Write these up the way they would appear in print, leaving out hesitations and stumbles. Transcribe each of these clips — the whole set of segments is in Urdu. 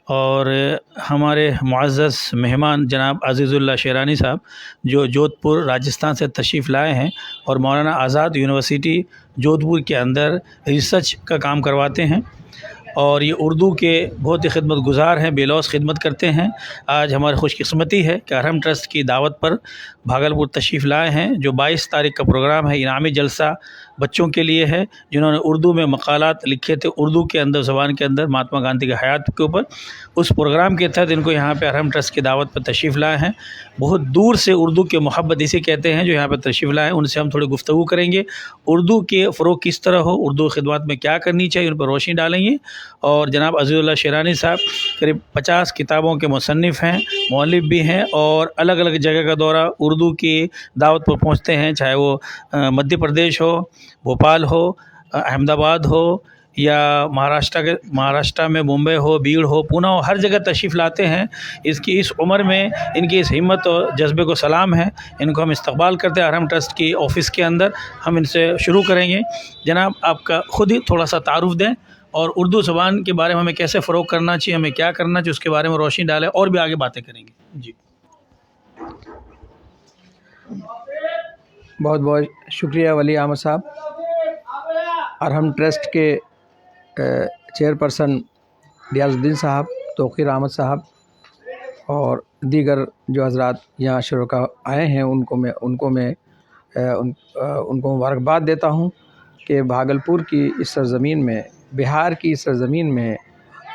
اور ہمارے معزز مہمان جناب عزیز اللہ شیرانی صاحب جو جودھ پور راجستھان سے تشریف لائے ہیں اور مولانا آزاد یونیورسٹی جودھ پور کے اندر ریسرچ کا کام کرواتے ہیں، اور یہ اردو کے بہت ہی خدمت گزار ہیں، بے لوث خدمت کرتے ہیں۔ آج ہماری خوش قسمتی ہے کہ ارحم ٹرسٹ کی دعوت پر بھاگلپور تشریف لائے ہیں۔ جو 22 تاریخ کا پروگرام ہے انعامی جلسہ بچوں کے لیے ہے، جنہوں نے اردو میں مقالات لکھے تھے، اردو کے اندر زبان کے اندر مہاتما گاندھی کی حیات کے اوپر۔ اس پروگرام کے تحت ان کو یہاں پہ ارحم ٹرسٹ کی دعوت پر تشریف لائے ہیں۔ بہت دور سے اردو کے محبت اسے کہتے ہیں جو یہاں پہ تشریف لائے ہیں، ان سے ہم تھوڑی گفتگو کریں گے، اردو کے فروغ کس طرح ہو، اردو خدمات میں کیا کرنی چاہیے، ان پر روشنی ڈالیں گے۔ اور جناب عزیز اللہ شیرانی صاحب قریب 50 کتابوں کے مصنف ہیں، مؤلف بھی ہیں، اور الگ الگ جگہ کا دورہ اردو کی دعوت پر پہنچتے ہیں، چاہے وہ مدھیہ پردیش ہو، بھوپال ہو، احمد آباد ہو، یا مہاراشٹر میں ممبئی ہو، بیڑ ہو، پونا ہو، ہر جگہ تشریف لاتے ہیں۔ اس عمر میں ان کی اس ہمت اور جذبے کو سلام ہے۔ ان کو ہم استقبال کرتے ہیں ارحم ٹرسٹ کی آفس کے اندر۔ ہم ان سے شروع کریں گے۔ جناب آپ کا خود ہی تھوڑا سا تعارف دیں، اور اردو زبان کے بارے میں ہمیں کیسے فروغ کرنا چاہیے، ہمیں کیا کرنا چاہیے، اس کے بارے میں روشنی ڈالیں، اور بھی آگے باتیں کریں گے۔ جی بہت بہت شکریہ ولی احمد صاحب۔ ارحم ٹرسٹ کے چیئرپرسن ریاض الدین صاحب، توقیر احمد صاحب، اور دیگر جو حضرات یہاں شرکا آئے ہیں ان کو مبارکباد دیتا ہوں کہ بھاگلپور کی اس سرزمین میں، بہار کی اس سرزمین میں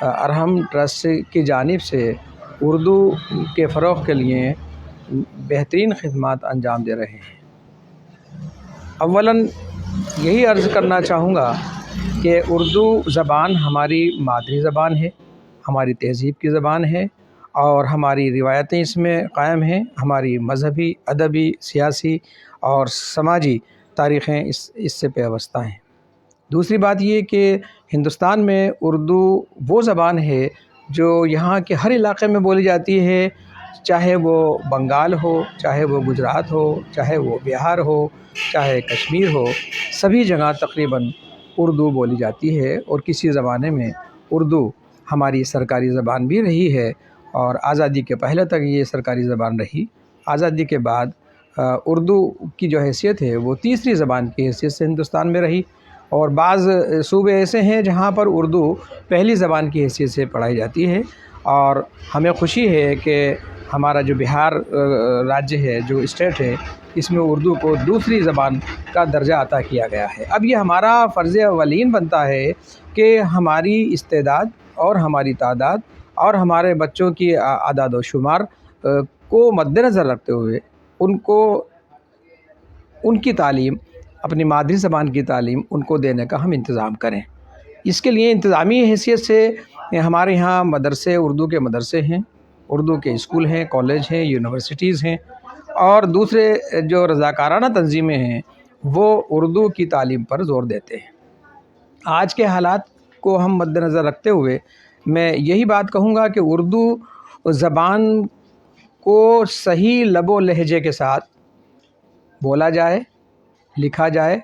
ارحم ٹرسٹ کی جانب سے اردو کے فروغ کے لیے بہترین خدمات انجام دے رہے ہیں۔ اولاً یہی عرض کرنا چاہوں گا کہ اردو زبان ہماری مادری زبان ہے، ہماری تہذیب کی زبان ہے، اور ہماری روایتیں اس میں قائم ہیں، ہماری مذہبی، ادبی، سیاسی اور سماجی تاریخیں اس سے پیوستہ ہیں۔ دوسری بات یہ کہ ہندوستان میں اردو وہ زبان ہے جو یہاں کے ہر علاقے میں بولی جاتی ہے، چاہے وہ بنگال ہو، چاہے وہ گجرات ہو، چاہے وہ بہار ہو، چاہے کشمیر ہو، سبھی جگہ تقریباً اردو بولی جاتی ہے۔ اور کسی زمانے میں اردو ہماری سرکاری زبان بھی رہی ہے، اور آزادی کے پہلے تک یہ سرکاری زبان رہی۔ آزادی کے بعد اردو کی جو حیثیت ہے وہ تیسری زبان کی حیثیت سے ہندوستان میں رہی، اور بعض صوبے ایسے ہیں جہاں پر اردو پہلی زبان کی حیثیت سے پڑھائی جاتی ہے۔ اور ہمیں خوشی ہے کہ ہمارا جو بہار راجیہ ہے، جو اسٹیٹ ہے، اس میں اردو کو دوسری زبان کا درجہ عطا کیا گیا ہے۔ اب یہ ہمارا فرض اولین بنتا ہے کہ ہماری استعداد اور ہماری تعداد اور ہمارے بچوں کی اعداد و شمار کو مد نظر رکھتے ہوئے ان کی تعلیم، اپنی مادری زبان کی تعلیم ان کو دینے کا ہم انتظام کریں۔ اس کے لیے انتظامی حیثیت سے ہمارے یہاں مدرسے، اردو کے مدرسے ہیں، اردو کے اسکول ہیں، کالج ہیں، یونیورسٹیز ہیں، اور دوسرے جو رضاکارانہ تنظیمیں ہیں وہ اردو کی تعلیم پر زور دیتے ہیں۔ آج کے حالات کو ہم مد نظر رکھتے ہوئے میں یہی بات کہوں گا کہ اردو زبان کو صحیح لب و لہجے کے ساتھ بولا جائے، لکھا جائے،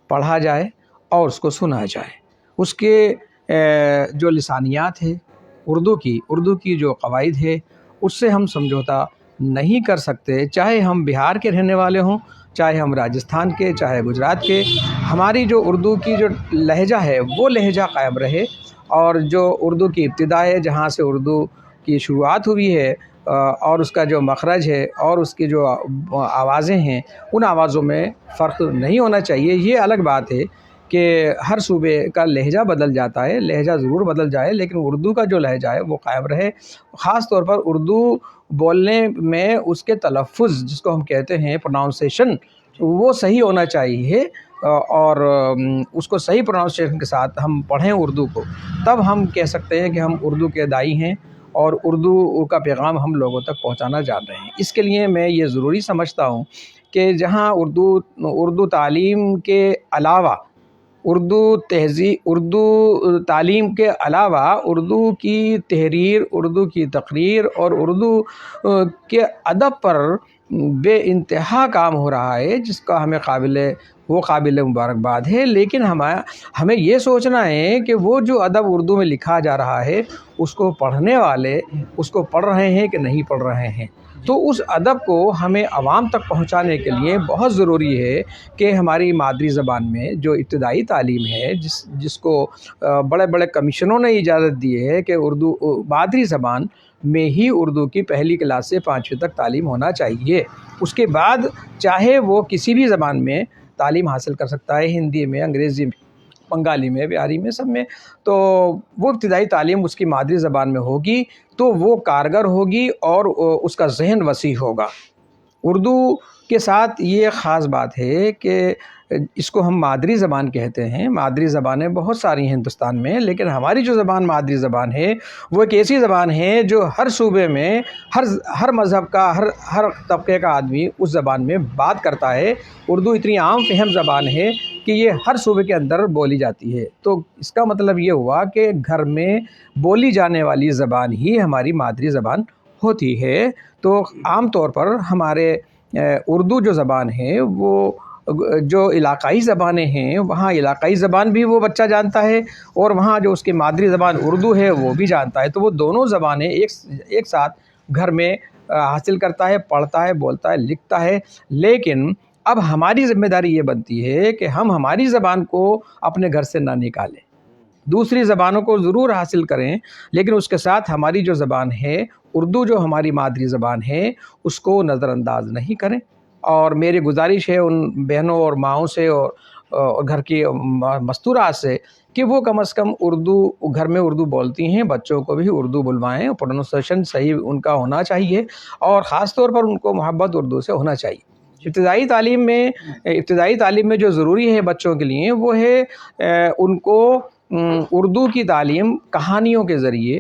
پڑھا جائے اور اس کو سنا جائے۔ اس کے جو لسانیات ہے اردو کی جو قواعد ہے، اس سے ہم سمجھوتا نہیں کر سکتے، چاہے ہم بہار کے رہنے والے ہوں، چاہے ہم راجستھان کے، چاہے گجرات کے۔ ہماری جو اردو کی جو لہجہ ہے وہ لہجہ قائم رہے، اور جو اردو کی ابتدا ہے، جہاں سے اردو کی شروعات ہوئی ہے، اور اس کا جو مخرج ہے اور اس کی جو آوازیں ہیں، ان آوازوں میں فرق نہیں ہونا چاہیے۔ یہ الگ بات ہے کہ ہر صوبے کا لہجہ بدل جاتا ہے، لہجہ ضرور بدل جائے، لیکن اردو کا جو لہجہ ہے وہ قائم رہے۔ خاص طور پر اردو بولنے میں اس کے تلفظ، جس کو ہم کہتے ہیں پروناؤنسیشن، وہ صحیح ہونا چاہیے، اور اس کو صحیح پروناؤنسیشن کے ساتھ ہم پڑھیں اردو کو، تب ہم کہہ سکتے ہیں کہ ہم اردو کے داعی ہیں اور اردو کا پیغام ہم لوگوں تک پہنچانا جان رہے ہیں۔ اس کے لیے میں یہ ضروری سمجھتا ہوں کہ جہاں اردو تعلیم کے علاوہ، اردو تعلیم کے علاوہ اردو کی تحریر، اردو کی تقریر اور اردو کے ادب پر بے انتہا کام ہو رہا ہے، جس کا ہمیں قابل وہ قابل مبارکباد ہے، لیکن ہمیں یہ سوچنا ہے کہ وہ جو ادب اردو میں لکھا جا رہا ہے اس کو پڑھنے والے اس کو پڑھ رہے ہیں کہ نہیں پڑھ رہے ہیں۔ تو اس ادب کو ہمیں عوام تک پہنچانے کے لیے بہت ضروری ہے کہ ہماری مادری زبان میں جو ابتدائی تعلیم ہے، جس کو بڑے بڑے کمیشنوں نے اجازت دی ہے کہ اردو مادری زبان میں ہی اردو کی پہلی کلاس سے 5ویں تک تعلیم ہونا چاہیے۔ اس کے بعد چاہے وہ کسی بھی زبان میں تعلیم حاصل کر سکتا ہے، ہندی میں، انگریزی میں، بنگالی میں، بہاری میں، سب میں، تو وہ ابتدائی تعلیم اس کی مادری زبان میں ہوگی تو وہ کارگر ہوگی اور اس کا ذہن وسیع ہوگا۔ اردو کے ساتھ یہ خاص بات ہے کہ اس کو ہم مادری زبان کہتے ہیں۔ مادری زبانیں بہت ساری ہیں ہندوستان میں، لیکن ہماری جو زبان مادری زبان ہے وہ ایک ایسی زبان ہے جو ہر صوبے میں ہر مذہب کا ہر طبقے کا آدمی اس زبان میں بات کرتا ہے۔ اردو اتنی عام فہم زبان ہے کہ یہ ہر صوبے کے اندر بولی جاتی ہے۔ تو اس کا مطلب یہ ہوا کہ گھر میں بولی جانے والی زبان ہی ہماری مادری زبان ہوتی ہے۔ تو عام طور پر ہمارے اردو جو زبان ہے وہ جو علاقائی زبانیں ہیں وہاں علاقائی زبان بھی وہ بچہ جانتا ہے اور وہاں جو اس کی مادری زبان اردو ہے وہ بھی جانتا ہے، تو وہ دونوں زبانیں ایک ساتھ گھر میں حاصل کرتا ہے، پڑھتا ہے، بولتا ہے، لکھتا ہے۔ لیکن اب ہماری ذمہ داری یہ بنتی ہے کہ ہم ہماری زبان کو اپنے گھر سے نہ نکالیں، دوسری زبانوں کو ضرور حاصل کریں، لیکن اس کے ساتھ ہماری جو زبان ہے اردو جو ہماری مادری زبان ہے اس کو نظر انداز نہیں کریں۔ اور میری گزارش ہے ان بہنوں اور ماؤں سے اور گھر کی مستورات سے کہ وہ کم از کم گھر میں اردو بولتی ہیں، بچوں کو بھی اردو بلوائیں، پروننسیشن صحیح ان کا ہونا چاہیے اور خاص طور پر ان کو محبت اردو سے ہونا چاہیے۔ ابتدائی تعلیم میں جو ضروری ہے بچوں کے لیے وہ ہے ان کو اردو کی تعلیم کہانیوں کے ذریعے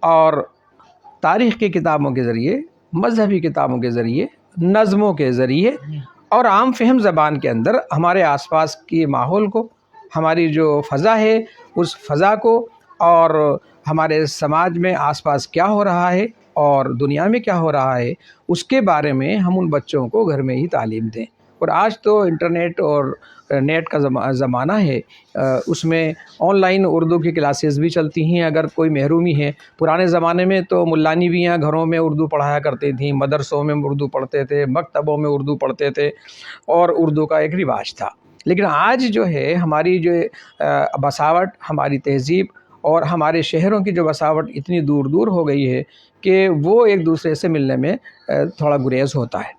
اور تاریخ کی کتابوں کے ذریعے، مذہبی کتابوں کے ذریعے، نظموں کے ذریعے اور عام فہم زبان کے اندر ہمارے آس پاس کی ماحول کو، ہماری جو فضا ہے اس فضا کو اور ہمارے سماج میں آس پاس کیا ہو رہا ہے اور دنیا میں کیا ہو رہا ہے اس کے بارے میں ہم ان بچوں کو گھر میں ہی تعلیم دیں۔ اور آج تو انٹرنیٹ اور نیٹ کا زمانہ ہے، اس میں آن لائن اردو کی کلاسز بھی چلتی ہیں اگر کوئی محرومی ہے۔ پرانے زمانے میں تو ملانی بھی یہاں گھروں میں اردو پڑھایا کرتی تھیں، مدرسوں میں اردو پڑھتے تھے، مکتبوں میں اردو پڑھتے تھے اور اردو کا ایک رواج تھا۔ لیکن آج جو ہے ہماری جو بساوٹ، ہماری تہذیب اور ہمارے شہروں کی جو بساوٹ اتنی دور دور ہو گئی ہے کہ وہ ایک دوسرے سے ملنے میں تھوڑا گریز ہوتا ہے۔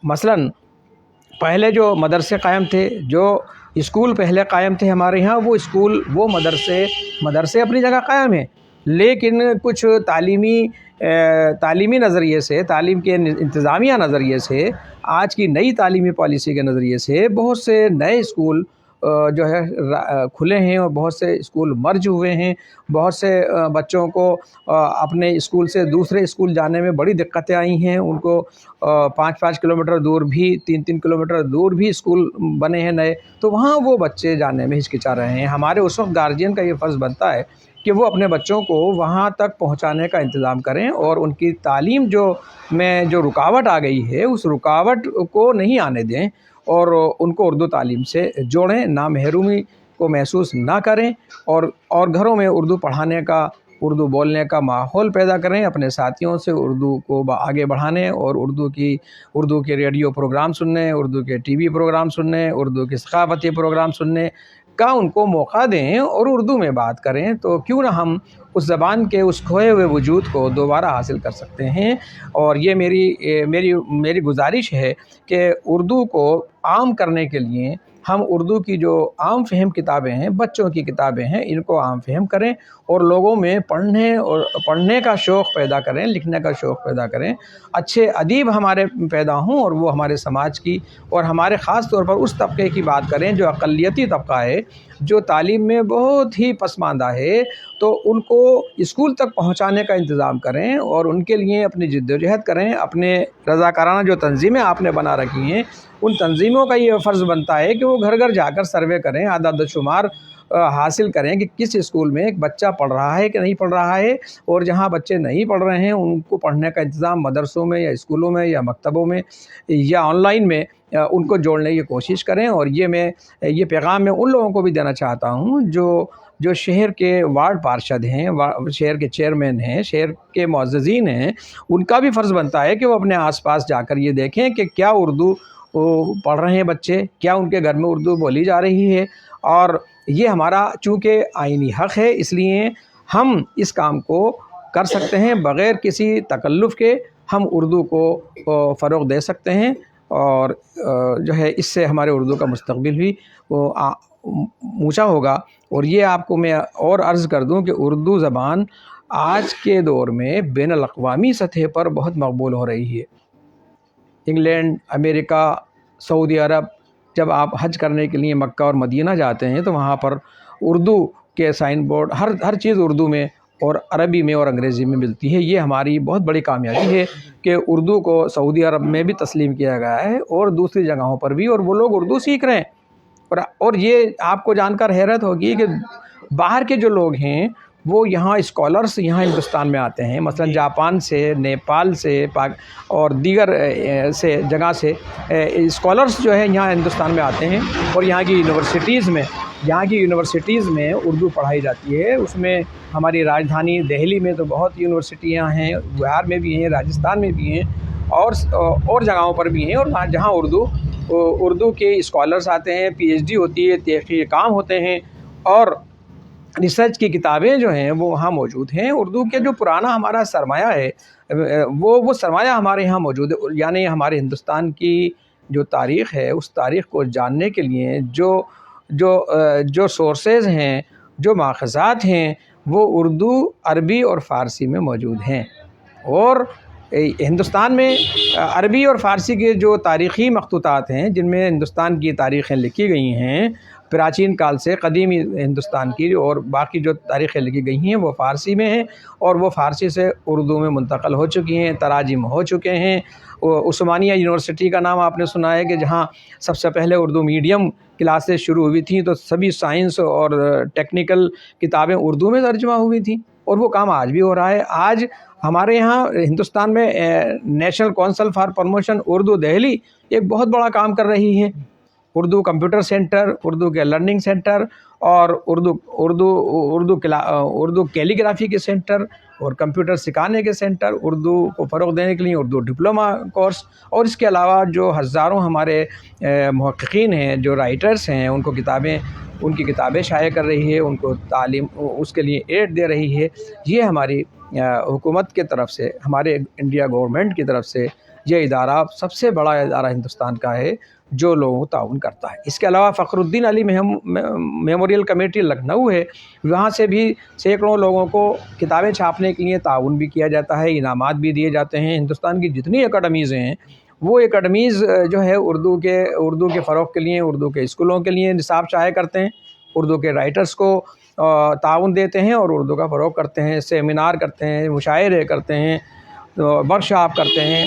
مثلاً پہلے جو مدرسے قائم تھے، جو اسکول پہلے قائم تھے ہمارے یہاں، وہ اسکول، وہ مدرسے اپنی جگہ قائم ہیں، لیکن کچھ تعلیمی نظریے سے، تعلیم کے انتظامیہ نظریے سے، آج کی نئی تعلیمی پالیسی کے نظریے سے بہت سے نئے اسکول جو ہے کھلے ہیں اور بہت سے اسکول مرج ہوئے ہیں۔ بہت سے بچوں کو اپنے اسکول سے دوسرے اسکول جانے میں بڑی دقتیں آئی ہیں، ان کو 5 کلومیٹر دور بھی، 3 کلومیٹر دور بھی اسکول بنے ہیں نئے، تو وہاں وہ بچے جانے میں ہچکچا رہے ہیں۔ ہمارے اس وقت گارجین کا یہ فرض بنتا ہے کہ وہ اپنے بچوں کو وہاں تک پہنچانے کا انتظام کریں اور ان کی تعلیم جو رکاوٹ آ گئی ہے اس رکاوٹ کو نہیں آنے دیں اور ان کو اردو تعلیم سے جوڑیں، نہ محرومی کو محسوس نہ کریں اور گھروں میں اردو پڑھانے کا، اردو بولنے کا ماحول پیدا کریں، اپنے ساتھیوں سے اردو کو آگے بڑھانے اور اردو کے ریڈیو پروگرام سننے، اردو کے ٹی وی پروگرام سننے، اردو کے ثقافتی پروگرام سننے کا ان کو موقع دیں اور اردو میں بات کریں، تو کیوں نہ ہم اس زبان کے اس کھوئے ہوئے وجود کو دوبارہ حاصل کر سکتے ہیں۔ اور یہ میری گزارش ہے کہ اردو کو عام کرنے کے لیے ہم اردو کی جو عام فہم کتابیں ہیں، بچوں کی کتابیں ہیں، ان کو عام فہم کریں اور لوگوں میں پڑھنے کا شوق پیدا کریں، لکھنے کا شوق پیدا کریں، اچھے ادیب ہمارے پیدا ہوں اور وہ ہمارے سماج کی اور ہمارے خاص طور پر اس طبقے کی بات کریں جو اقلیتی طبقہ ہے، جو تعلیم میں بہت ہی پسماندہ ہے، تو ان کو اسکول تک پہنچانے کا انتظام کریں اور ان کے لیے اپنی جد و جہد کریں۔ اپنے رضاکارانہ جو تنظیمیں آپ نے بنا رکھی ہیں، ان تنظیموں کا یہ فرض بنتا ہے کہ وہ گھر گھر جا کر سروے کریں، اعداد و شمار حاصل کریں کہ کس اسکول میں ایک بچہ پڑھ رہا ہے کہ نہیں پڑھ رہا ہے، اور جہاں بچے نہیں پڑھ رہے ہیں ان کو پڑھنے کا انتظام مدرسوں میں یا اسکولوں میں یا مکتبوں میں یا آن لائن میں ان کو جوڑنے کی کوشش کریں۔ اور یہ پیغام میں ان لوگوں کو بھی دینا چاہتا ہوں جو شہر کے وارڈ پارشد ہیں، شہر کے چیئرمین ہیں، شہر کے معززین ہیں، ان کا بھی فرض بنتا ہے کہ وہ اپنے آس پاس جا کر یہ دیکھیں کہ کیا اردو پڑھ رہے ہیں بچے، کیا ان کے گھر میں اردو بولی جا رہی ہے۔ اور یہ ہمارا چونکہ آئینی حق ہے، اس لیے ہم اس کام کو کر سکتے ہیں بغیر کسی تکلف کے، ہم اردو کو فروغ دے سکتے ہیں، اور جو ہے اس سے ہمارے اردو کا مستقبل بھی اونچا ہوگا۔ اور یہ آپ کو میں اور عرض کر دوں کہ اردو زبان آج کے دور میں بین الاقوامی سطح پر بہت مقبول ہو رہی ہے۔ انگلینڈ، امریکہ، سعودی عرب، جب آپ حج کرنے کے لیے مکہ اور مدینہ جاتے ہیں تو وہاں پر اردو کے سائن بورڈ، ہر چیز اردو میں اور عربی میں اور انگریزی میں ملتی ہے۔ یہ ہماری بہت بڑی کامیابی ہے کہ اردو کو سعودی عرب میں بھی تسلیم کیا گیا ہے اور دوسری جگہوں پر بھی، اور وہ لوگ اردو سیکھ رہے ہیں۔ اور یہ آپ کو جان کر حیرت ہوگی کہ باہر کے جو لوگ ہیں وہ یہاں اسکالرس یہاں ہندوستان میں آتے ہیں، مثلا جاپان سے، نیپال سے اور دیگر جگہ سے اسکالرس جو ہے یہاں ہندوستان میں آتے ہیں، اور یہاں کی یونیورسٹیز میں اردو پڑھائی جاتی ہے۔ اس میں ہماری راجدھانی دہلی میں تو بہت یونیورسٹیاں ہیں، بہار میں بھی ہیں، راجستھان میں بھی ہیں، اور جگہوں پر بھی ہیں، اور جہاں اردو کے اسکالرس آتے ہیں، پی ایچ ڈی ہوتی ہے، تحقیقی کام ہوتے ہیں، اور ریسرچ کی کتابیں جو ہیں وہ وہاں موجود ہیں۔ اردو کے جو پرانا ہمارا سرمایہ ہے وہ سرمایہ ہمارے یہاں موجود ہے، یعنی ہمارے ہندوستان کی جو تاریخ ہے اس تاریخ کو جاننے کے لیے جو سورسز ہیں، جو ماخذات ہیں، وہ اردو، عربی اور فارسی میں موجود ہیں۔ اور ہندوستان میں عربی اور فارسی کے جو تاریخی مخطوطات ہیں جن میں ہندوستان کی تاریخیں لکھی گئی ہیں پراچین کال سے، قدیمی ہندوستان کی، اور باقی جو تاریخیں لکھی گئی ہیں وہ فارسی میں ہیں، اور وہ فارسی سے اردو میں منتقل ہو چکی ہیں، تراجم ہو چکے ہیں۔ عثمانیہ یونیورسٹی کا نام آپ نے سنا ہے کہ جہاں سب سے پہلے اردو میڈیم کلاسز شروع ہوئی تھیں تو سبھی سائنس اور ٹیکنیکل کتابیں اردو میں ترجمہ ہوئی تھیں، اور وہ کام آج بھی ہو رہا ہے۔ آج ہمارے یہاں ہندوستان میں national council for promotion Urdu Delhi ایک بہت بڑا کام کر رہی ہے۔ اردو کمپیوٹر سینٹر، اردو کے لرننگ سینٹر، اور اردو کیلیگرافی کے سینٹر، اور کمپیوٹر سکھانے کے سینٹر، اردو کو فروغ دینے کے لیے اردو ڈپلومہ کورس، اور اس کے علاوہ جو ہزاروں ہمارے محققین ہیں، جو رائٹرز ہیں، ان کی کتابیں شائع کر رہی ہے، ان کو تعلیم اس کے لیے ایڈ دے رہی ہے۔ یہ ہماری حکومت کے طرف سے، ہمارے انڈیا گورنمنٹ کی طرف سے یہ ادارہ سب سے بڑا ادارہ ہندوستان کا ہے جو لوگوں کو تعاون کرتا ہے۔ اس کے علاوہ فخر الدین علی میموریل کمیٹی لکھنؤ ہے، وہاں سے بھی سینکڑوں لوگوں کو کتابیں چھاپنے کے لیے تعاون بھی کیا جاتا ہے، انعامات بھی دیے جاتے ہیں۔ ہندوستان کی جتنی اکیڈمیز ہیں وہ اکیڈمیز جو ہے اردو کے فروغ کے لیے، اردو کے اسکولوں کے لیے نصاب شائع کرتے ہیں، اردو کے رائٹرز کو تعاون دیتے ہیں اور اردو کا فروغ کرتے ہیں، سیمینار کرتے ہیں، مشاعرے کرتے ہیں، ورکشاپ کرتے ہیں۔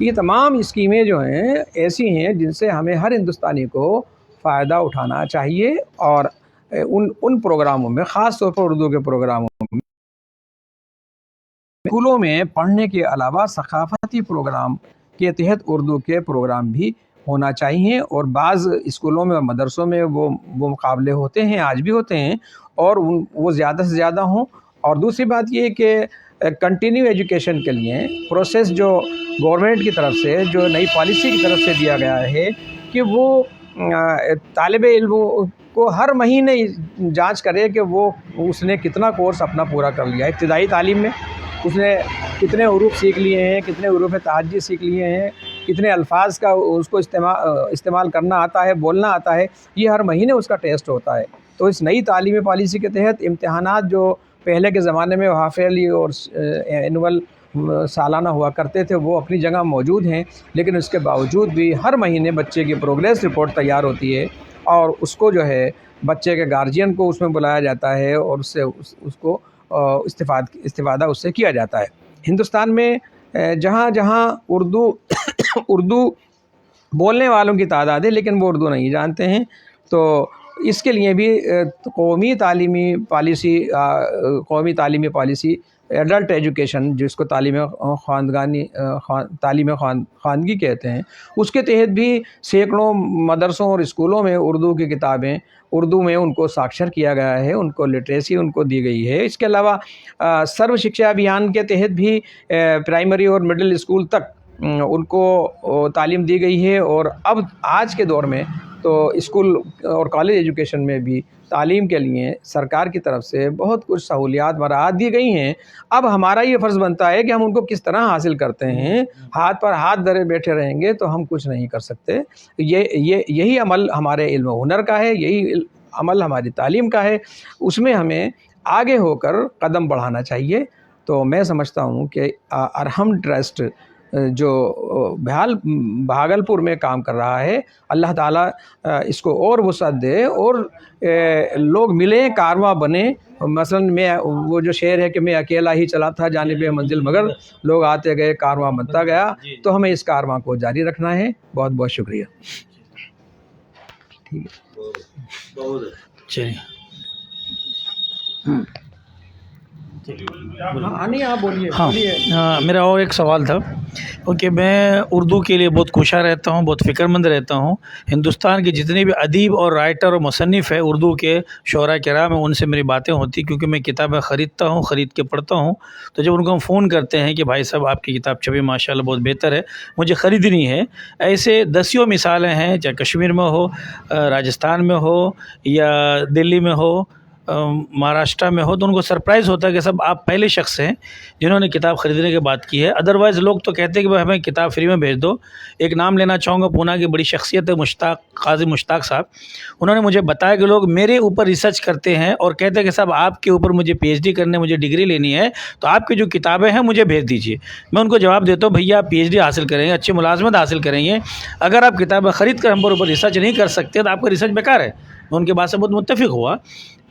یہ تمام اسکیمیں جو ہیں ایسی ہیں جن سے ہمیں ہر ہندوستانی کو فائدہ اٹھانا چاہیے، اور ان پروگراموں میں، خاص طور پر اردو کے پروگراموں میں، اسکولوں میں پڑھنے کے علاوہ ثقافتی پروگرام کے تحت اردو کے پروگرام بھی ہونا چاہیے، اور بعض اسکولوں میں اور مدرسوں میں وہ مقابلے ہوتے ہیں، آج بھی ہوتے ہیں، اور وہ زیادہ سے زیادہ ہوں۔ اور دوسری بات یہ کہ کنٹینیو ایجوکیشن کے لیے پروسیس جو گورنمنٹ کی طرف سے، جو نئی پالیسی کی طرف سے دیا گیا ہے کہ وہ طالب علم کو ہر مہینے جانچ کرے کہ اس نے کتنا کورس اپنا پورا کر لیا ہے۔ ابتدائی تعلیم میں اس نے کتنے حروف سیکھ لیے ہیں، کتنے حروف تہجی سیکھ لیے ہیں، کتنے الفاظ کا اس کو استعمال کرنا آتا ہے، بولنا آتا ہے، یہ ہر مہینے اس کا ٹیسٹ ہوتا ہے۔ تو اس نئی تعلیمی پالیسی کے تحت امتحانات جو پہلے کے زمانے میں ہاف ایئرلی اور اینول سالانہ ہوا کرتے تھے وہ اپنی جگہ موجود ہیں، لیکن اس کے باوجود بھی ہر مہینے بچے کی پروگریس رپورٹ تیار ہوتی ہے، اور اس کو جو ہے بچے کے گارجین کو اس میں بلایا جاتا ہے، اور اس کو استفادہ اس سے کیا جاتا ہے۔ ہندوستان میں جہاں جہاں اردو بولنے والوں کی تعداد ہے لیکن وہ اردو نہیں جانتے ہیں، تو اس کے لیے بھی قومی تعلیمی پالیسی ایڈلٹ ایجوکیشن جس کو تعلیم خواندگی کہتے ہیں، اس کے تحت بھی سینکڑوں مدرسوں اور اسکولوں میں اردو کی کتابیں اردو میں ان کو ساکشر کیا گیا ہے، ان کو لٹریسی ان کو دی گئی ہے۔ اس کے علاوہ سرو شکشا ابھیان کے تحت بھی پرائمری اور مڈل اسکول تک ان کو تعلیم دی گئی ہے، اور اب آج کے دور میں تو اسکول اور کالج ایجوکیشن میں بھی تعلیم کے لیے سرکار کی طرف سے بہت کچھ سہولیات مراعات دی گئی ہیں۔ اب ہمارا یہ فرض بنتا ہے کہ ہم ان کو کس طرح حاصل کرتے ہیں۔ ہاتھ پر ہاتھ دھرے بیٹھے رہیں گے تو ہم کچھ نہیں کر سکتے۔ یہی عمل ہمارے علم و ہنر کا ہے، یہی عمل ہماری تعلیم کا ہے، اس میں ہمیں آگے ہو کر قدم بڑھانا چاہیے۔ تو میں سمجھتا ہوں کہ ارحم ٹرسٹ جو بھاگلپور میں کام کر رہا ہے، اللہ تعالیٰ اس کو اور وسعت دے اور لوگ ملیں، کارواں بنے۔ مثلا وہ جو شعر ہے کہ میں اکیلا ہی چلا تھا جانب منزل مگر لوگ آتے گئے کارواں بنتا گیا، تو ہمیں اس کارواں کو جاری رکھنا ہے۔ بہت بہت شکریہ۔ ٹھیک ہے، چلیے آپ بولیے۔ ہاں، میرا اور ایک سوال تھا، کیونکہ میں اردو کے لیے بہت کوشاں رہتا ہوں، بہت فکر مند رہتا ہوں۔ ہندوستان کے جتنے بھی ادیب اور رائٹر اور مصنف ہیں اردو کے، شعراء کرام ہیں، ان سے میری باتیں ہوتی، کیونکہ میں کتابیں خریدتا ہوں، خرید کے پڑھتا ہوں۔ تو جب ان کو ہم فون کرتے ہیں کہ بھائی صاحب آپ کی کتاب چھپی ماشاءاللہ بہت بہتر ہے، مجھے خریدنی ہے، ایسے دسیوں مثالیں ہیں، چاہے کشمیر میں ہو، راجستھان میں ہو، یا دلی میں ہو، مہاراشٹرا میں ہو، تو ان کو سرپرائز ہوتا ہے کہ صاحب آپ پہلے شخص ہیں جنہوں نے کتاب خریدنے کی بات کی ہے۔ ادروائز لوگ تو کہتے ہیں کہ بھائی ہمیں کتاب فری میں بھیج دو۔ ایک نام لینا چاہوں گا، پونا کی بڑی شخصیت ہے قاضی مشتاق صاحب، انہوں نے مجھے بتایا کہ لوگ میرے اوپر ریسرچ کرتے ہیں اور کہتے ہیں کہ صاحب آپ کے اوپر مجھے پی ایچ ڈی کرنے، مجھے ڈگری لینی ہے، تو آپ کی جو کتابیں ہیں مجھے بھیج دیجیے۔ میں ان کو جواب دیتا ہوں بھیا آپ پی ایچ ڈی حاصل کریں گے، اچھی ملازمت حاصل کریں گے، اگر آپ کتابیں خرید کر ہم پر اوپر ریسرچ نہیں کر سکتے تو آپ کا ریسرچ بیکار ہے۔ میں ان کے بات سے بہت متفق ہوا۔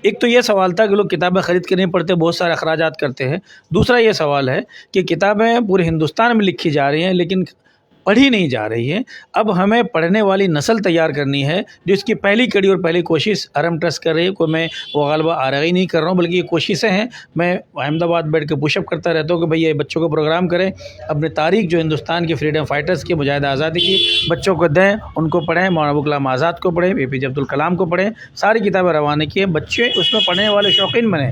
ایک تو یہ سوال تھا کہ لوگ کتابیں خرید کے نہیں پڑھتے، بہت سارے اخراجات کرتے ہیں۔ دوسرا یہ سوال ہے کہ کتابیں پورے ہندوستان میں لکھی جا رہی ہیں لیکن پڑھی نہیں جا رہی ہے۔ اب ہمیں پڑھنے والی نسل تیار کرنی ہے، جو اس کی پہلی کڑی اور پہلی کوشش ارحم ٹرسٹ کر رہی ہے۔ کوئی میں وہ غالبہ آرائی نہیں کر رہا ہوں، بلکہ یہ کوششیں ہیں۔ میں احمد آباد بیٹھ کے پش اپ کرتا رہتا ہوں کہ بھئی یہ بچوں کو پروگرام کریں، اپنے تاریخ جو ہندوستان کے فریڈم فائٹرز کی، مجاہدہ آزادی کی، بچوں کو دیں، ان کو پڑھیں، مولانا ابوالکلام آزاد کو پڑھیں، اے پی جے عبدالکلام کو پڑھیں، ساری کتابیں روانہ کی ہیں، بچے اس میں پڑھنے والے شوقین بنیں۔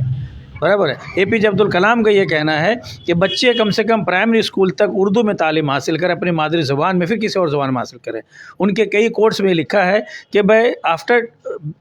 برابر ہے۔ اے پی جے عبدالکلام کا یہ کہنا ہے کہ بچے کم سے کم پرائمری اسکول تک اردو میں تعلیم حاصل کریں، اپنی مادری زبان میں، پھر کسی اور زبان میں حاصل کریں۔ ان کے کئی کوٹس میں لکھا ہے کہ بھائی آفٹر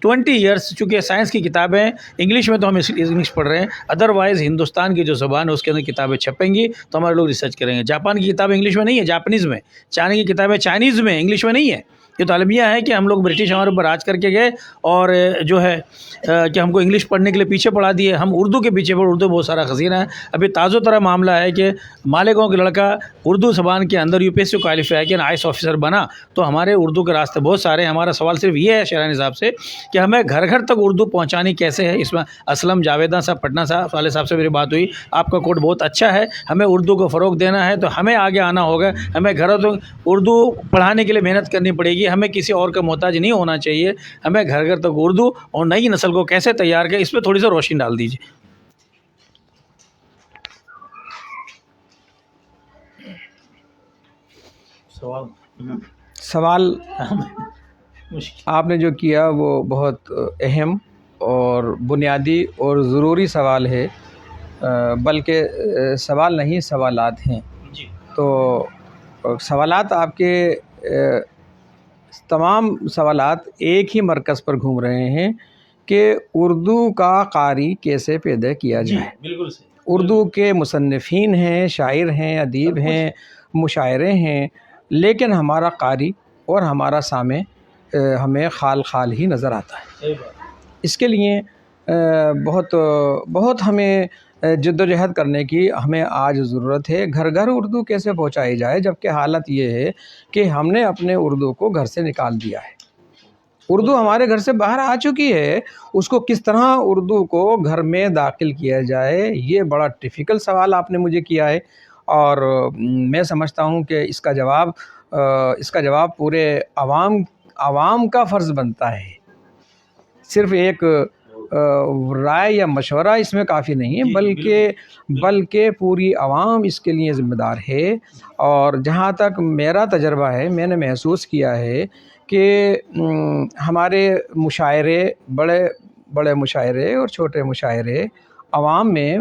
20 ایئرس، چونکہ سائنس کی کتابیں انگلش میں تو ہم انگلش پڑھ رہے ہیں، ادروائز ہندوستان کی جو زبان ہے اس کے اندر کتابیں چھپیں گی تو ہمارے لوگ ریسرچ کریں گے۔ جاپان کی کتابیں انگلش میں نہیں ہے، جاپانیز میں، چائنا کی کتابیں چائنیز میں، انگلش میں نہیں ہے۔ یہ تو المیہ ہے کہ ہم لوگ برٹش ہمارے اوپر راج کر کے گئے اور جو ہے کہ ہم کو انگلش پڑھنے کے لیے پیچھے پڑھا دیے، ہم اردو کے پیچھے پڑھ، اردو بہت سارا خزینہ ہے۔ ابھی تازہ ترہ معاملہ ہے کہ مالیگاؤں کے لڑکا اردو زبان کے اندر U P S C qualify کیا، آئی ایس آفیسر بنا۔ تو ہمارے اردو کے راستے بہت سارے ہیں۔ ہمارا سوال صرف یہ ہے شیرانی صاحب سے کہ ہمیں گھر گھر تک اردو پہنچانی کیسے ہے۔ اس میں اسلم جاویدہ صاحب پٹنہ صاحب والے صاحب سے میری بات ہوئی، آپ کا کوڈ بہت اچھا ہے، ہمیں اردو کو فروغ دینا ہے تو ہمیں آگے آنا ہوگا، ہمیں گھروں تک اردو پڑھانے کے لیے محنت کرنی پڑے گی، ہمیں کسی اور کا محتاج نہیں ہونا چاہیے، ہمیں گھر گھر تک اردو اور نئی نسل کو کیسے تیار کریں، اس پہ تھوڑی سی روشنی ڈال دیجیے۔ سوال آپ نے جو کیا وہ بہت اہم اور بنیادی اور ضروری سوال ہے، بلکہ سوال نہیں سوالات ہیں۔ تو سوالات آپ کے تمام سوالات ایک ہی مرکز پر گھوم رہے ہیں کہ اردو کا قاری کیسے پیدا کیا جائے۔ بالکل صحیح۔ اردو کے مصنفین ہیں، شاعر ہیں، ادیب ہیں، مشاعرے ہیں، لیکن ہمارا قاری اور ہمارا سامع ہمیں خال خال ہی نظر آتا ہے۔ اس کے لیے بہت ہمیں جد و جہد کرنے کی ہمیں آج ضرورت ہے۔ گھر گھر اردو کیسے پہنچائی جائے، جبکہ حالت یہ ہے کہ ہم نے اپنے اردو کو گھر سے نکال دیا ہے۔ اردو ہمارے گھر سے باہر آ چکی ہے، اس کو کس طرح اردو کو گھر میں داخل کیا جائے، یہ بڑا ڈیفیکلٹ سوال آپ نے مجھے کیا ہے، اور میں سمجھتا ہوں کہ اس کا جواب پورے عوام کا فرض بنتا ہے۔ صرف ایک رائے یا مشورہ اس میں کافی نہیں ہے، بلکہ پوری عوام اس کے لیے ذمہ دار ہے۔ اور جہاں تک میرا تجربہ ہے، میں نے محسوس کیا ہے کہ ہمارے مشاعرے، بڑے مشاعرے اور چھوٹے مشاعرے عوام میں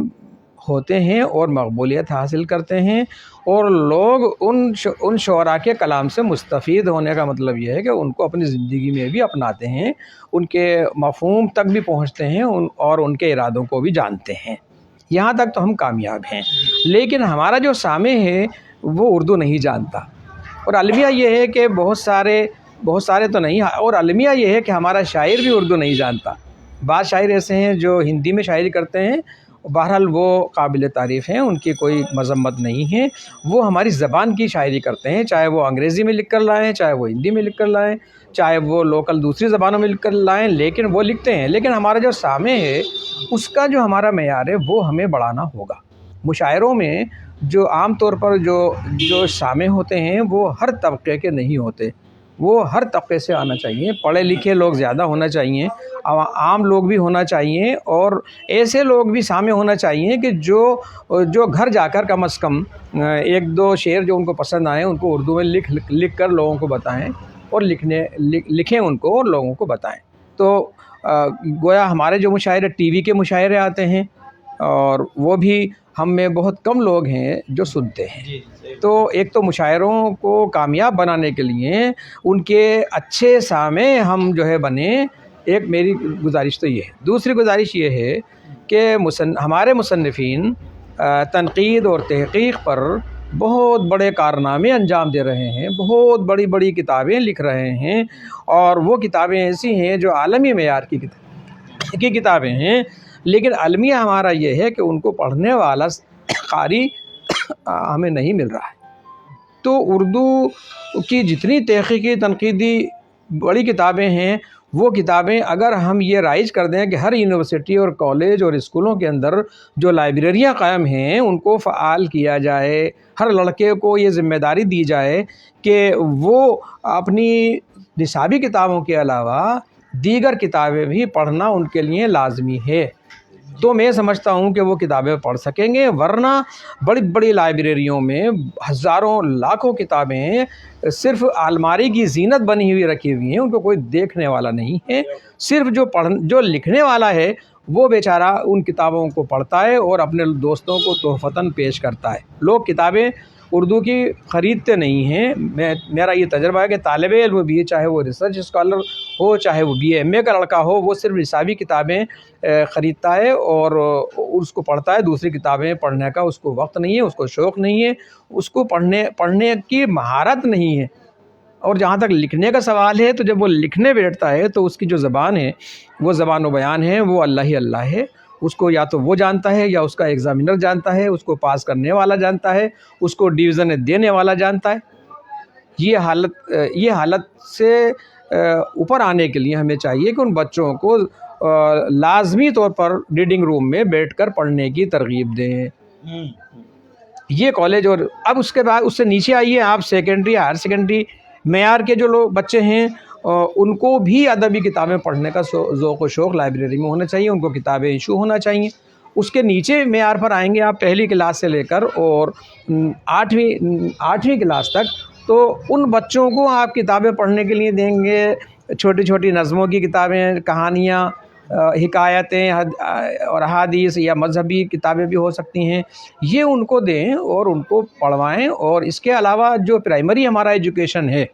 ہوتے ہیں اور مقبولیت حاصل کرتے ہیں، اور لوگ ان شعراء کے کلام سے مستفید ہونے کا مطلب یہ ہے کہ ان کو اپنی زندگی میں بھی اپناتے ہیں، ان کے مفہوم تک بھی پہنچتے ہیں اور ان کے ارادوں کو بھی جانتے ہیں۔ یہاں تک تو ہم کامیاب ہیں، لیکن ہمارا جو سامع ہے وہ اردو نہیں جانتا، اور المیہ یہ ہے کہ بہت سارے تو نہیں، اور المیہ یہ ہے کہ ہمارا شاعر بھی اردو نہیں جانتا۔ بعض شاعر ایسے ہیں جو ہندی میں شاعری کرتے ہیں، بہرحال وہ قابل تعریف ہیں، ان کی کوئی مذمت نہیں ہے، وہ ہماری زبان کی شاعری کرتے ہیں، چاہے وہ انگریزی میں لکھ کر لائیں، چاہے وہ ہندی میں لکھ کر لائیں، چاہے وہ لوکل دوسری زبانوں میں لکھ کر لائیں، لیکن وہ لکھتے ہیں۔ لیکن ہمارا جو سامع ہے اس کا جو ہمارا معیار ہے وہ ہمیں بڑھانا ہوگا۔ مشاعروں میں جو عام طور پر جو سامع ہوتے ہیں وہ ہر طبقے کے نہیں ہوتے، وہ ہر طبقے سے آنا چاہیے، پڑھے لکھے لوگ زیادہ ہونا چاہیے، عام لوگ بھی ہونا چاہیے، اور ایسے لوگ بھی سامع ہونا چاہیے کہ جو گھر جا کر کم از کم ایک دو شعر جو ان کو پسند آئیں ان کو اردو میں لکھ کر لوگوں کو بتائیں، اور لکھیں ان کو اور لوگوں کو بتائیں۔ تو گویا ہمارے جو مشاعرے ٹی وی کے مشاعرے آتے ہیں، اور وہ بھی ہم میں بہت کم لوگ ہیں جو سنتے ہیں۔ تو ایک تو مشاعروں کو کامیاب بنانے کے لیے ان کے اچھے سامع ہم جو ہے بنیں، ایک میری گزارش تو یہ ہے۔ دوسری گزارش یہ ہے کہ ہمارے مصنفین تنقید اور تحقیق پر بہت بڑے کارنامے انجام دے رہے ہیں، بہت بڑی بڑی کتابیں لکھ رہے ہیں، اور وہ کتابیں ایسی ہیں جو عالمی معیار کی کتابیں ہیں، لیکن المیہ ہمارا یہ ہے کہ ان کو پڑھنے والا قاری ہمیں نہیں مل رہا ہے۔ تو اردو کی جتنی تحقیقی تنقیدی بڑی کتابیں ہیں، وہ کتابیں اگر ہم یہ رائج کر دیں کہ ہر یونیورسٹی اور کالج اور اسکولوں کے اندر جو لائبریریاں قائم ہیں ان کو فعال کیا جائے، ہر لڑکے کو یہ ذمہ داری دی جائے کہ وہ اپنی نصابی کتابوں کے علاوہ دیگر کتابیں بھی پڑھنا ان کے لیے لازمی ہے، تو میں سمجھتا ہوں کہ وہ کتابیں پڑھ سکیں گے۔ ورنہ بڑی بڑی لائبریریوں میں ہزاروں لاکھوں کتابیں صرف الماری کی زینت بنی ہوئی رکھی ہوئی ہیں، ان کو کوئی دیکھنے والا نہیں ہے، صرف جو لکھنے والا ہے وہ بیچارہ ان کتابوں کو پڑھتا ہے اور اپنے دوستوں کو تحفتاً پیش کرتا ہے۔ لوگ کتابیں اردو کی خریدتے نہیں ہیں۔ میرا یہ تجربہ ہے کہ طالب علم بھی، چاہے وہ ریسرچ اسکالر ہو، چاہے وہ بی اے ایم اے کا لڑکا ہو، وہ صرف نصابی کتابیں خریدتا ہے اور اس کو پڑھتا ہے، دوسری کتابیں پڑھنے کا اس کو وقت نہیں ہے، اس کو شوق نہیں ہے، اس کو پڑھنے کی مہارت نہیں ہے۔ اور جہاں تک لکھنے کا سوال ہے، تو جب وہ لکھنے بیٹھتا ہے تو اس کی جو زبان ہے، وہ زبان و بیان ہے، وہ اللہ ہی اللہ ہے، اس کو یا تو وہ جانتا ہے یا اس کا ایگزامینر جانتا ہے، اس کو پاس کرنے والا جانتا ہے، اس کو ڈویژن دینے والا جانتا ہے۔ یہ حالت سے اوپر آنے کے لیے ہمیں چاہیے کہ ان بچوں کو لازمی طور پر ریڈنگ روم میں بیٹھ کر پڑھنے کی ترغیب دیں۔ یہ کالج، اور اب اس کے بعد اس سے نیچے آئیے آپ، سیکنڈری، ہائر سیکنڈری معیار کے جو لوگ بچے ہیں، ان کو بھی ادبی کتابیں پڑھنے کا ذوق و شوق لائبریری میں ہونا چاہیے، ان کو کتابیں ایشو ہونا چاہیے۔ اس کے نیچے معیار پر آئیں گے آپ، پہلی کلاس سے لے کر اور آٹھویں کلاس تک، تو ان بچوں کو آپ کتابیں پڑھنے کے لیے دیں گے، چھوٹی چھوٹی نظموں کی کتابیں، کہانیاں، حکایتیں اور احادیث یا مذہبی کتابیں بھی ہو سکتی ہیں، یہ ان کو دیں اور ان کو پڑھوائیں۔ اور اس کے علاوہ جو پرائمری ہمارا ایجوکیشن ہے،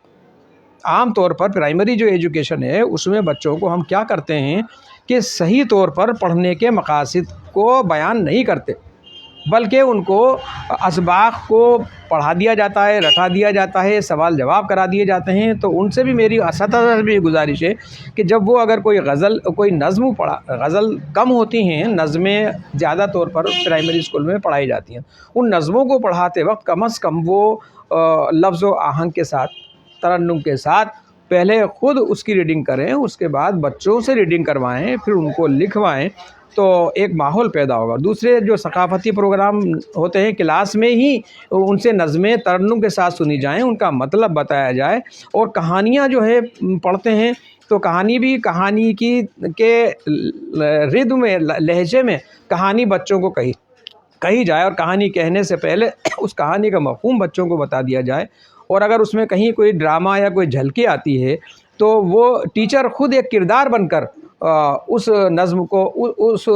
عام طور پر پرائمری جو ایجوکیشن ہے، اس میں بچوں کو ہم کیا کرتے ہیں کہ صحیح طور پر پڑھنے کے مقاصد کو بیان نہیں کرتے، بلکہ ان کو اسباق کو پڑھا دیا جاتا ہے، رٹا دیا جاتا ہے، سوال جواب کرا دیے جاتے ہیں۔ تو ان سے بھی میری اساتذہ سے بھی گزارش ہے کہ جب وہ اگر کوئی نظم پڑھا، غزل کم ہوتی ہیں، نظمیں زیادہ طور پر پرائمری اسکول میں پڑھائی جاتی ہیں، ان نظموں کو پڑھاتے وقت کم از کم وہ لفظ و آہنگ کے ساتھ، ترنم کے ساتھ پہلے خود اس کی ریڈنگ کریں، اس کے بعد بچوں سے ریڈنگ کروائیں، پھر ان کو لکھوائیں، تو ایک ماحول پیدا ہوگا۔ دوسرے جو ثقافتی پروگرام ہوتے ہیں، کلاس میں ہی ان سے نظمیں ترنم کے ساتھ سنی جائیں، ان کا مطلب بتایا جائے، اور کہانیاں جو ہے پڑھتے ہیں تو کہانی بھی کہانی کے ردم میں لہجے میں کہانی بچوں کو کہی جائے، اور کہانی کہنے سے پہلے اس کہانی کا مفہوم بچوں کو بتا دیا جائے، اور اگر اس میں کہیں کوئی ڈرامہ یا کوئی جھلکی آتی ہے تو وہ ٹیچر خود ایک کردار بن کر اس نظم کو، اس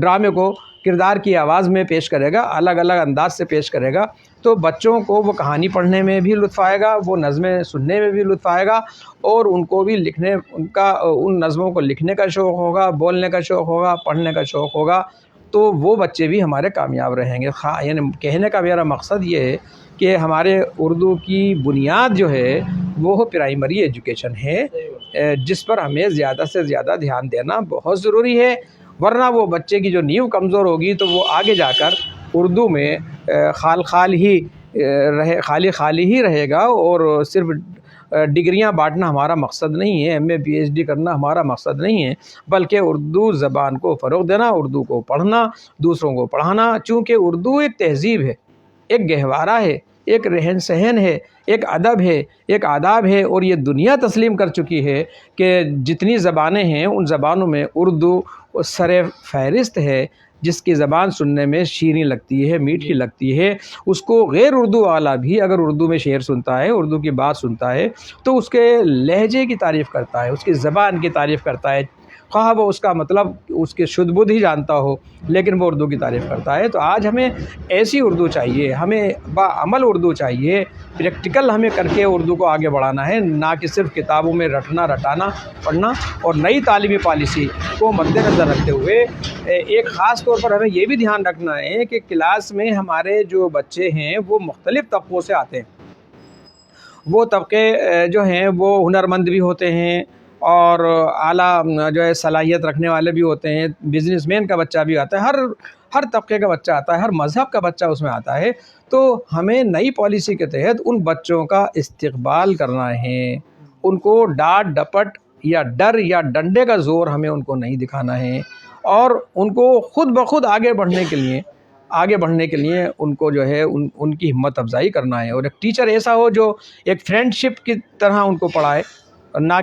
ڈرامے کو کردار کی آواز میں پیش کرے گا، الگ الگ انداز سے پیش کرے گا، تو بچوں کو وہ کہانی پڑھنے میں بھی لطف آئے گا، وہ نظمیں سننے میں بھی لطف آئے گا، اور ان کو بھی ان نظموں کو لکھنے کا شوق ہوگا، بولنے کا شوق ہوگا، پڑھنے کا شوق ہوگا، تو وہ بچے بھی ہمارے کامیاب رہیں گے۔ یعنی کہنے کا میرا مقصد یہ ہے کہ ہمارے اردو کی بنیاد جو ہے وہ پرائمری ایجوکیشن ہے، جس پر ہمیں زیادہ سے زیادہ دھیان دینا بہت ضروری ہے، ورنہ وہ بچے کی جو نیو کمزور ہوگی تو وہ آگے جا کر اردو میں خالی ہی رہے گا، اور صرف ڈگریاں بانٹنا ہمارا مقصد نہیں ہے، ایم اے پی ایچ ڈی کرنا ہمارا مقصد نہیں ہے، بلکہ اردو زبان کو فروغ دینا، اردو کو پڑھنا، دوسروں کو پڑھانا، چونکہ اردو ایک تہذیب ہے، ایک گہوارہ ہے، ایک رہن سہن ہے، ایک ادب ہے، ایک آداب ہے، اور یہ دنیا تسلیم کر چکی ہے کہ جتنی زبانیں ہیں ان زبانوں میں اردو سر فہرست ہے، جس کی زبان سننے میں شیریں لگتی ہے، میٹھی لگتی ہے، اس کو غیر اردو والا بھی اگر اردو میں شعر سنتا ہے، اردو کی بات سنتا ہے، تو اس کے لہجے کی تعریف کرتا ہے، اس کی زبان کی تعریف کرتا ہے، خواہ وہ اس کا مطلب اس کے شدھ بدھ ہی جانتا ہو، لیکن وہ اردو کی تعریف کرتا ہے۔ تو آج ہمیں ایسی اردو چاہیے، ہمیں باعمل اردو چاہیے، پریکٹیکل ہمیں کر کے اردو کو آگے بڑھانا ہے، نہ کہ صرف کتابوں میں رٹانا پڑھنا، اور نئی تعلیمی پالیسی کو مد نظر رکھتے ہوئے ایک خاص طور پر ہمیں یہ بھی دھیان رکھنا ہے کہ کلاس میں ہمارے جو بچے ہیں وہ مختلف طبقوں سے آتے ہیں، وہ طبقے جو ہیں وہ ہنرمند بھی ہوتے ہیں، اور اعلیٰ جو ہے صلاحیت رکھنے والے بھی ہوتے ہیں، بزنس مین کا بچہ بھی آتا ہے، ہر طبقے کا بچہ آتا ہے، ہر مذہب کا بچہ اس میں آتا ہے، تو ہمیں نئی پالیسی کے تحت ان بچوں کا استقبال کرنا ہے، ان کو ڈانٹ ڈپٹ یا ڈر یا ڈنڈے کا زور ہمیں ان کو نہیں دکھانا ہے، اور ان کو خود بخود آگے بڑھنے کے لیے ان کو جو ہے ان کی ہمت افزائی کرنا ہے، اور ایک ٹیچر ایسا ہو جو ایک فرینڈ شپ کی طرح ان کو پڑھائے، نہ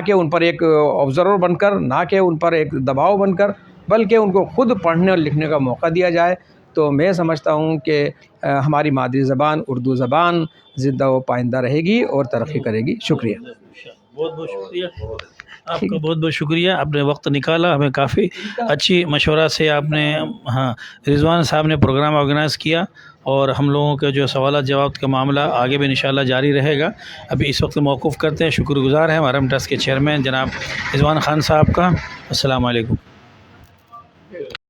کہ ان پر ایک آبزرور بن کر، نہ کہ ان پر ایک دباؤ بن کر، بلکہ ان کو خود پڑھنے اور لکھنے کا موقع دیا جائے۔ تو میں سمجھتا ہوں کہ ہماری مادری زبان اردو زبان زندہ و پائندہ رہے گی اور ترقی کرے گی۔ شکریہ، بہت بہت شکریہ آپ کا، بہت بہت شکریہ، آپ نے وقت نکالا، ہمیں کافی اچھی مشورہ سے آپ نے رضوان صاحب نے پروگرام آرگنائز کیا، اور ہم لوگوں کے جو سوالات جواب کا معاملہ آگے بھی انشاءاللہ جاری رہے گا۔ ابھی اس وقت موقوف کرتے ہیں، شکر گزار ہیں محرم ٹرسٹ کے چیئرمین جناب رضوان خان صاحب کا۔ السلام علیکم۔